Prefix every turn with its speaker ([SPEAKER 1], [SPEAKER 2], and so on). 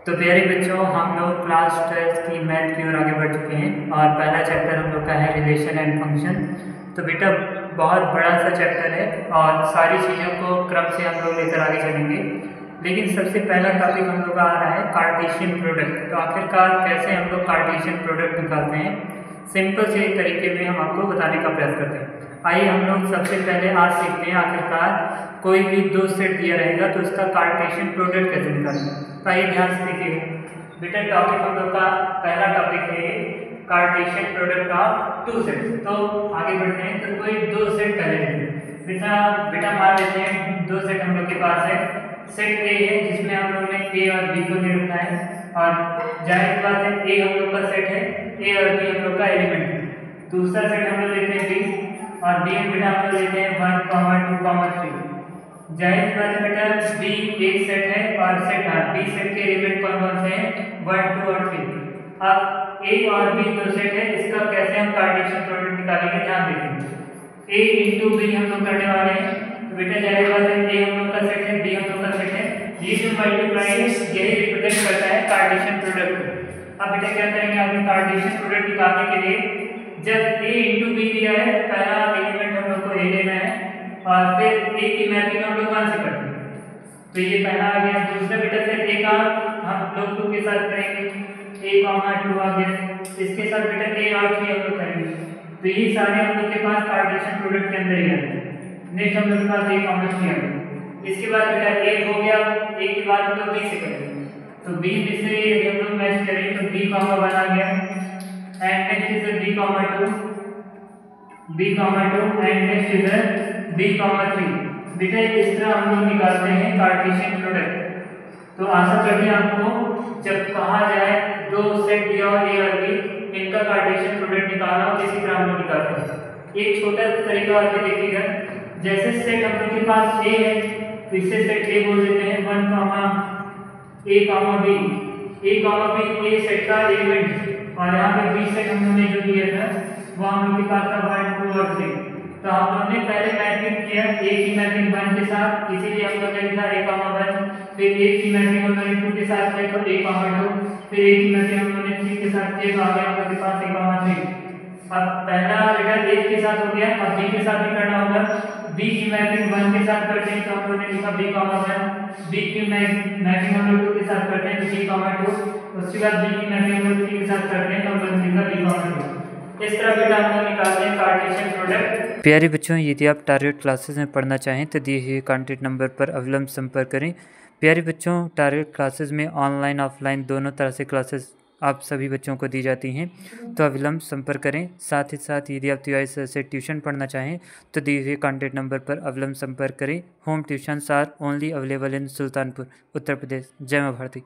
[SPEAKER 1] तो प्यारे बच्चों, हम लोग क्लास 12 की मैथ की ओर आगे बढ़ चुके हैं और पहला चैप्टर हम लोग का है रिलेशन एंड फंक्शन। तो बेटा बहुत बड़ा सा चैप्टर है और सारी चीज़ों को क्रम से हम लोग लेकर आगे चलेंगे। लेकिन सबसे पहला टॉपिक हम लोग का आ रहा है कार्टेशियन प्रोडक्ट। तो आखिरकार कैसे हम लोग कार्टेशियन प्रोडक्ट निकालते हैं, सिंपल से तरीके में हम आपको बताने का प्रयास करते हैं। आइए हम लोग सबसे पहले आज सीखते हैं आखिरकार कोई भी दो सेट दिया रहेगा तो उसका कार्टेशियन प्रोडक्ट कैसे निकालना है। तो आइए ध्यान से देखिए बेटा, टॉपिक हम लोग का पहला टॉपिक है Cartesian product of two set. तो आगे बढ़ते हैं। तो कोई दो सेट पहले लेते हैं। बेटा मान लेते हैं दो सेट हम लोग के पास है। सेट ए है जिसमें हम लोग ने ए और बी को ले रखा है और जाहिर बात है ए हम लोग का सेट है, ए और बी हम लोग का एलिमेंट है। दूसरा सेट हम लोग लेते हैं बी और बी में बेटा हम लोग लेते हैं 1, 2, 3। जाहिर बात है बेटा बी एक सेट है और सेट है बी सेट के एलिमेंट कौन कौन से हैं 1, 2 और 3। अब ए और बी दो सेट है, इसका कैसे हम कार्टेशियन प्रोडक्ट निकालेंगे ध्यान देखेंगे। ए इंटू बी हम लोग करने वाले हैं। तो बेटा जाहिर बात है ए हम लोग का सेट है, बी हम लोग का सेट है, ये जो मल्टीप्लाई है यही रिप्रेजेंट करता है कार्टेशियन प्रोडक्ट को। अब बेटा क्या करेंगे, आपने कार्टेशियन प्रोडक्ट निकालने के लिए जब ए इंटू बी दिया है पहला एलिमेंट हम लोग को ए लेना है और फिर ए की मैपिंग हम लोग 1 से करते हैं। तो ये पहला आ गया। दूसरा बेटा से ए का हम लोग 2 के साथ करेंगे, ए कॉमा 2 आ गया। इसके साथ बेटा ए और 3 हम लोग करेंगे। तो ये सारे हम लोग के पास कार्टेशियन प्रोडक्ट के अंदर ही आते हैं। नेक्स्ट हम लोग के पास ए कॉमा 3 आ गया। इसके बाद बेटा ए हो गया, ए के बाद हम लोग बी से करेंगे। तो बी से यदि हम लोग मैच करें तो बी कॉमा 1 आ गया and next is b comma 2, b comma 2 and next is b comma 3। बेटा इस तरह हम लोग निकालते हैं कार्टेशियन प्रोडक्ट। तो आशा करते हैं आपको जब कहा जाए दो सेट दिया हो ए और बी, इनका कार्टेशियन प्रोडक्ट निकालना हो इसी तरह हम लोग निकालते हैं। एक छोटा तरीका और भी देखिएगा, जैसे सेट हम लोग के पास ए है तो इसे सेट ए बोल देते हैं 1, ए कॉमा बी, ए कॉमा बी ए सेट का एलिमेंट और यहाँ पे बी सेट हम लोगों ने जो दिया था वो हम लोग के पास था 1, 2 और 3। तो हम लोगों ने पहले मैपिंग किया ए की मैपिंग 1 के साथ, इसीलिए हम लोग ने लिखा ए कॉमा 1। फिर ए की मैपिंग हम लोगों ने 2 के साथ किया तो ए कॉमा 2। फिर ए की मैपिंग हम लोगों ने 3 के साथ किया तो आ गया हम लोग के पास ए कॉमा 3। अब पहला बेटा ए के साथ हो गया, अब बी के साथ भी करना होगा। बी की मैपिंग 1 के साथ करते हैं तो हम लोगों ने लिखा बी कॉमा 1। बी की मैपिंग हम लोग 2 के साथ करते हैं तो बी कॉमा 2। उसके बाद बी की मैपिंग हम लोग 3 के साथ करते हैं तो हम लोग लिखा बी कॉमा 2। इस तरह बेटा हम लोग निकालते हैं कार्टेशियन प्रोडक्ट।
[SPEAKER 2] प्यारे बच्चों, यदि आप टारगेट क्लासेस में पढ़ना चाहें तो दिए हुए कॉन्टैक्ट नंबर पर अविलंब संपर्क करें। प्यारे बच्चों, टारगेट क्लासेस में ऑनलाइन ऑफलाइन दोनों तरह से क्लासेस आप सभी बच्चों को दी जाती हैं, तो अविलंब संपर्क करें। साथ ही साथ यदि आप तिवारी सर से ट्यूशन पढ़ना चाहें तो दिए हुए कॉन्टैक्ट नंबर पर अविलंब संपर्क करें। Home tuitions are only available in Sultanpur, Uttar Pradesh. जय मां भारती।